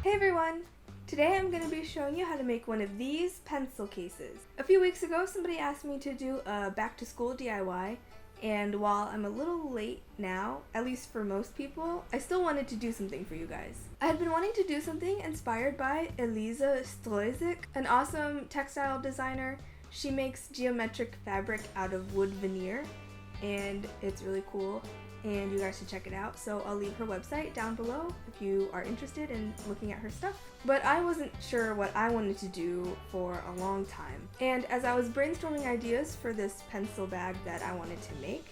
Hey everyone! Today I'm going to be showing you how to make one of these pencil cases. A few weeks ago somebody asked me to do a back to school DIY, and while I'm a little late now, at least for most people, I still wanted to do something for you guys. I had been wanting to do something inspired by Elisa Strozyk, an awesome textile designer. She makes geometric fabric out of wood veneer, and it's really cool. And you guys should check it out, so I'll leave her website down below if you are interested in looking at her stuff. But I wasn't sure what I wanted to do for a long time, and as I was brainstorming ideas for this pencil bag that I wanted to make,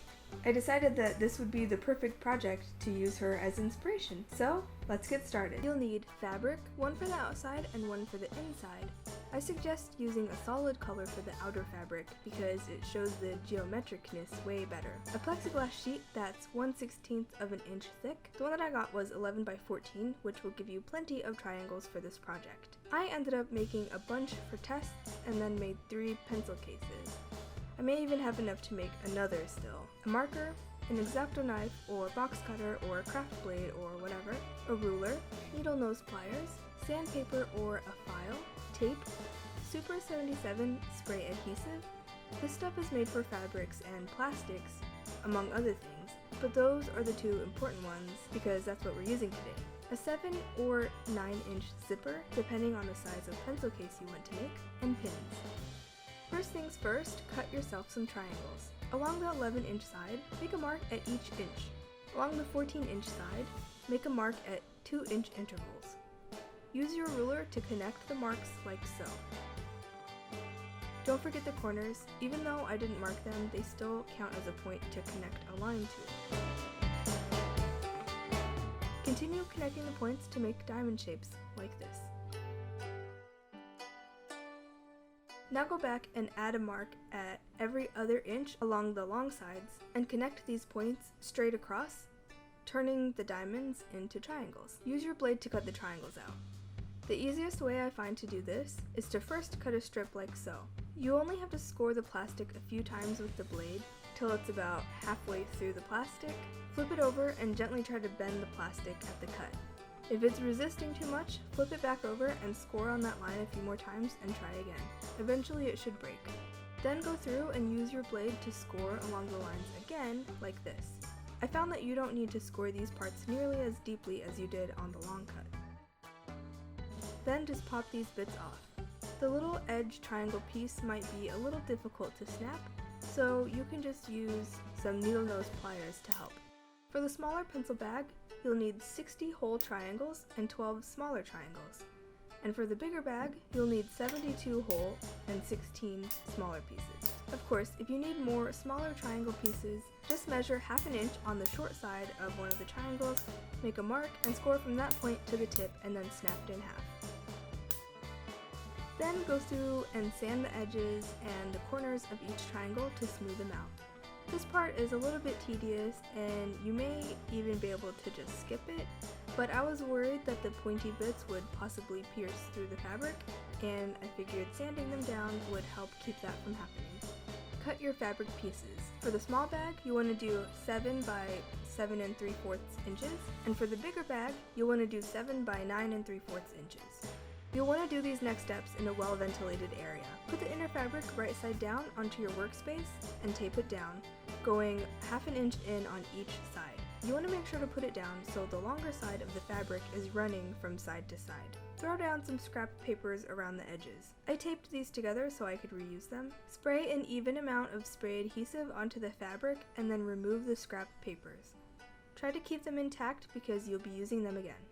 I decided that this would be the perfect project to use her as inspiration. So let's get started. You'll need fabric, one for the outside and one for the inside. I suggest using a solid color for the outer fabric because it shows the geometricness way better. A plexiglass sheet that's 1/16 of an inch thick. The one that I got was 11 by 14, which will give you plenty of triangles for this project. I ended up making a bunch for tests and then made 3 pencil cases. I may even have enough to make another still. A marker, an X-Acto knife or box cutter or craft blade or whatever, a ruler, needle nose pliers, sandpaper or a file, tape, Super 77 spray adhesive. This stuff is made for fabrics and plastics, among other things, but those are the 2 important ones because that's what we're using today. A 7 or 9-inch zipper, depending on the size of pencil case you want to make, and pins. First things first, cut yourself some triangles. Along the 11-inch side, make a mark at each inch. Along the 14-inch side, make a mark at 2-inch intervals. Use your ruler to connect the marks like so. Don't forget the corners. Even though I didn't mark them, they still count as a point to connect a line to. Continue connecting the points to make diamond shapes like this. Now go back and add a mark at every other inch along the long sides and connect these points straight across, turning the diamonds into triangles. Use your blade to cut the triangles out. The easiest way I find to do this is to first cut a strip like so. You only have to score the plastic a few times with the blade till it's about halfway through the plastic. Flip it over and gently try to bend the plastic at the cut. If it's resisting too much, flip it back over and score on that line a few more times and try again. Eventually it should break. Then go through and use your blade to score along the lines again, like this. I found that you don't need to score these parts nearly as deeply as you did on the long cut. Then just pop these bits off. The little edge triangle piece might be a little difficult to snap, so you can just use some needle nose pliers to help. For the smaller pencil bag, you'll need 60 whole triangles and 12 smaller triangles. And for the bigger bag, you'll need 72 whole and 16 smaller pieces. Of course, if you need more smaller triangle pieces, just measure ½ an inch on the short side of one of the triangles, make a mark, and score from that point to the tip and then snap it in half. Then go through and sand the edges and the corners of each triangle to smooth them out. This part is a little bit tedious and you may even be able to just skip it, but I was worried that the pointy bits would possibly pierce through the fabric, and I figured sanding them down would help keep that from happening. Cut your fabric pieces. For the small bag, you want to do 7 by 7 3/4 inches, and for the bigger bag, you'll want to do 7 by 9 3/4 inches. You'll want to do these next steps in a well-ventilated area. Put the inner fabric right side down onto your workspace and tape it down, going ½ an inch in on each side. You want to make sure to put it down so the longer side of the fabric is running from side to side. Throw down some scrap papers around the edges. I taped these together so I could reuse them. Spray an even amount of spray adhesive onto the fabric and then remove the scrap papers. Try to keep them intact because you'll be using them again.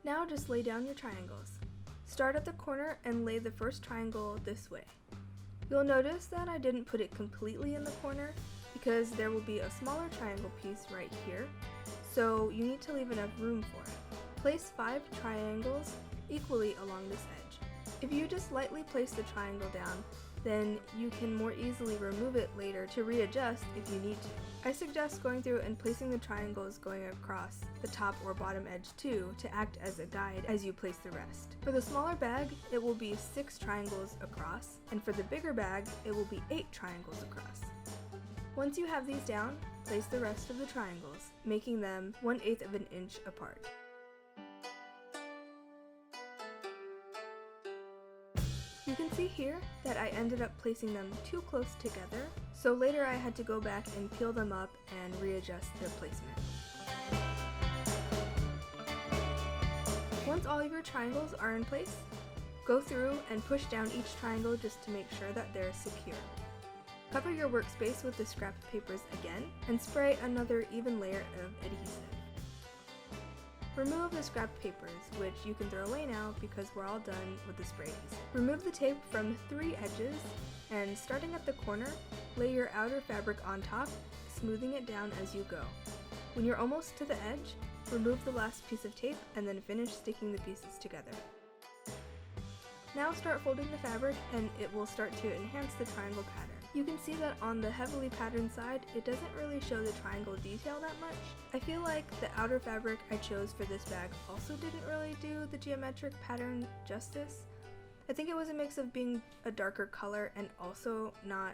Now just lay down your triangles. Start at the corner and lay the first triangle this way. You'll notice that I didn't put it completely in the corner because there will be a smaller triangle piece right here, so you need to leave enough room for it. Place 5 triangles equally along this edge. If you just lightly place the triangle down, then you can more easily remove it later to readjust if you need to. I suggest going through and placing the triangles going across the top or bottom edge too to act as a guide as you place the rest. For the smaller bag, it will be 6 triangles across, and for the bigger bag, it will be 8 triangles across. Once you have these down, place the rest of the triangles, making them 1/8 of an inch apart. You can see here that I ended up placing them too close together, so later I had to go back and peel them up and readjust their placement. Once all of your triangles are in place, go through and push down each triangle just to make sure that they're secure. Cover your workspace with the scrapped papers again and spray another even layer of adhesive. Remove the scrapped papers, which you can throw away now because we're all done with the spray adhesive. Remove the tape from 3 edges and starting at the corner, lay your outer fabric on top, smoothing it down as you go. When you're almost to the edge, remove the last piece of tape and then finish sticking the pieces together. Now start folding the fabric and it will start to enhance the triangle pattern. You can see that on the heavily patterned side, it doesn't really show the triangle detail that much. I feel like the outer fabric I chose for this bag also didn't really do the geometric pattern justice. I think it was a mix of being a darker color and also not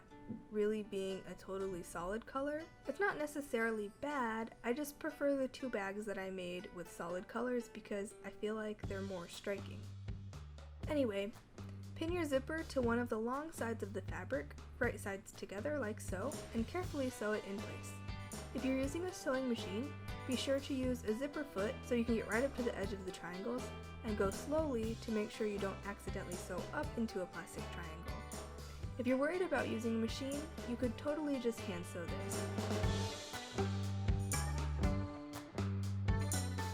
really being a totally solid color. It's not necessarily bad, I just prefer the 2 bags that I made with solid colors because I feel like they're more striking. Anyway, pin your zipper to one of the long sides of the fabric, right sides together like so, and carefully sew it in place. If you're using a sewing machine, be sure to use a zipper foot so you can get right up to the edge of the triangles, and go slowly to make sure you don't accidentally sew up into a plastic triangle. If you're worried about using a machine, you could totally just hand sew this.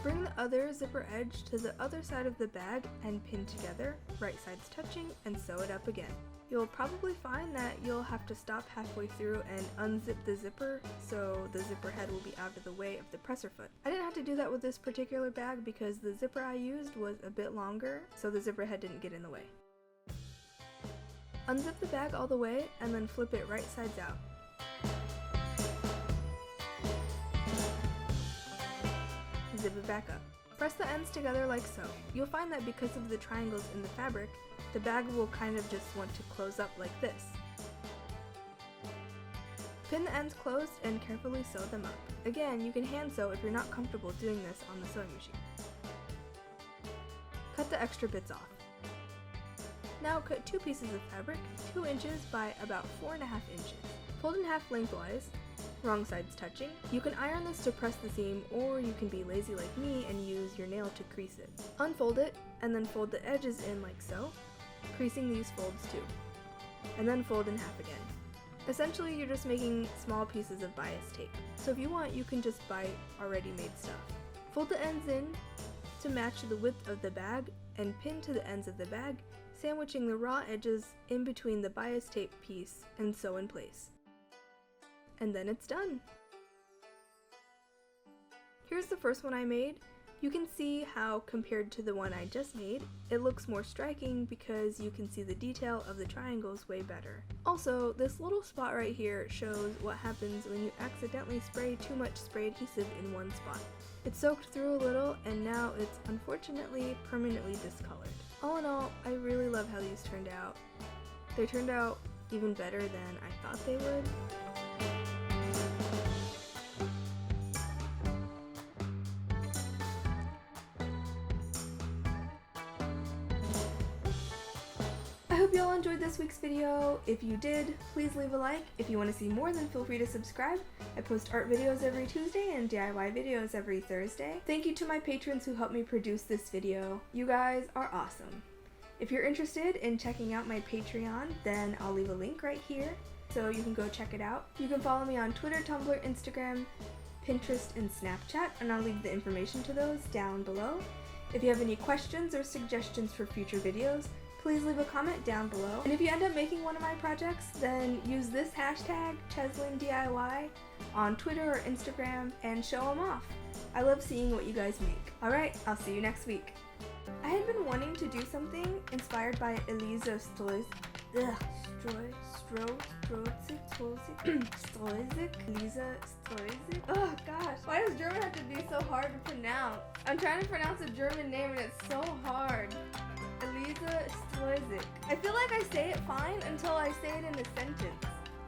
Bring the other zipper edge to the other side of the bag and pin together, right sides touching, and sew it up again. You'll probably find that you'll have to stop halfway through and unzip the zipper so the zipper head will be out of the way of the presser foot. I didn't have to do that with this particular bag because the zipper I used was a bit longer, so the zipper head didn't get in the way. Unzip the bag all the way and then flip it right sides out. Zip it back up. Press the ends together like so. You'll find that because of the triangles in the fabric, the bag will kind of just want to close up like this. Pin the ends closed and carefully sew them up. Again, you can hand sew if you're not comfortable doing this on the sewing machine. Cut the extra bits off. Now cut 2 pieces of fabric, 2 inches by about 4.5 inches. Fold in half lengthwise, wrong sides touching. You can iron this to press the seam, or you can be lazy like me and use your nail to crease it. Unfold it, and then fold the edges in like so, creasing these folds too. And then fold in half again. Essentially, you're just making small pieces of bias tape. So if you want, you can just buy already made stuff. Fold the ends in to match the width of the bag, and pin to the ends of the bag, sandwiching the raw edges in between the bias tape piece, and sew in place. And then it's done! Here's the first one I made. You can see how, compared to the one I just made, it looks more striking because you can see the detail of the triangles way better. Also, this little spot right here shows what happens when you accidentally spray too much spray adhesive in one spot. It soaked through a little and now it's unfortunately permanently discolored. All in all, I really love how these turned out. They turned out even better than I thought they would. I hope you all enjoyed this week's video. If you did, please leave a like. If you want to see more, then feel free to subscribe. I post art videos every Tuesday and DIY videos every Thursday. Thank you to my patrons who helped me produce this video. You guys are awesome. If you're interested in checking out my Patreon, then I'll leave a link right here so you can go check it out. You can follow me on Twitter, Tumblr, Instagram, Pinterest, and Snapchat, and I'll leave the information to those down below. If you have any questions or suggestions for future videos, please leave a comment down below. And if you end up making one of my projects, then use this hashtag, chezlin_DIY, on Twitter or Instagram and show them off. I love seeing what you guys make. Alright, I'll see you next week. I had been wanting to do something inspired by Elisa Strozyk. Elisa Strozyk. Oh gosh, why does German have to be so hard to pronounce? I'm trying to pronounce a German name and it's so hard. Elisa Strozyk. I feel like I say it fine until I say it in a sentence.